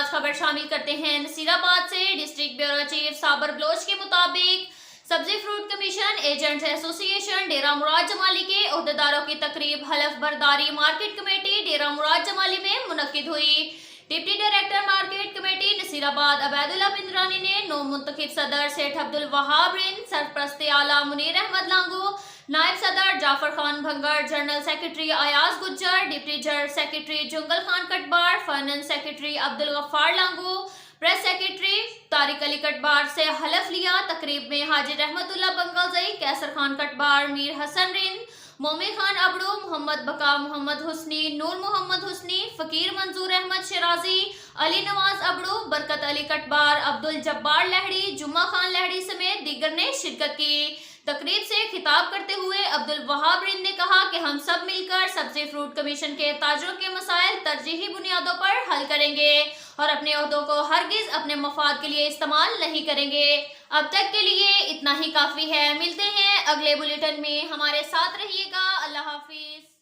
आज खबर शामिल करते हैं नसीराबाद से। District bureau chief Sabir Baloch के मुताबिक सब्जी fruit commission agents association Dera Murad Jamali के ओहदेदारों की तकरीब हलफ बरदारी मार्केट कमेटी डेरा मुराद जमाली में मुनक्किद हुई। Deputy director market committee Nasirabad Ubaidullah Bindrani ने नौ मुंतखब सदर सेठ अब्दुल वहाब रिंद, सरपरस्त आला मुनीर अहमद लांगो, नायब सदर Jafar Khan Bhangar, general secretary Ayaz Gujjar, deputy general secretary Jungal Khan Katbar, finance secretary Abdul Ghaffar Lango, press secretary Tariq Ali Katbar से हलफ लिया। तकरीब में हाजी रहमतुल्लाह बंगालजई, कैसर खान कटबार, मीर हसन रिंद, मोमिन खान अबड़ू, मोहम्मद बका मोहम्मद हुसनी, नूर मोहम्मद हुसनी, फकीर मंजूर अहमद शराजी, अली नवाज अबड़ू, बरकत अली कटबार, अब्दुल जब्बार लहड़ी, जुम्मा खान लहड़ी समेत दीगर ने शिरकत की। तकरीब से खिताब करते हुए अब्दुल वहाब रिंद ने कहा कि हम सब मिलकर सब्जी फ्रूट कमीशन के ताजरों के मसाइल तरजीही बुनियादों पर हल करेंगे और अपने ओहदों को हरगिज अपने मफाद के लिए इस्तेमाल नहीं करेंगे। अब तक के लिए इतना ही काफी है। मिलते हैं अगले बुलेटिन में, हमारे साथ रहिएगा। अल्लाह हाफिज।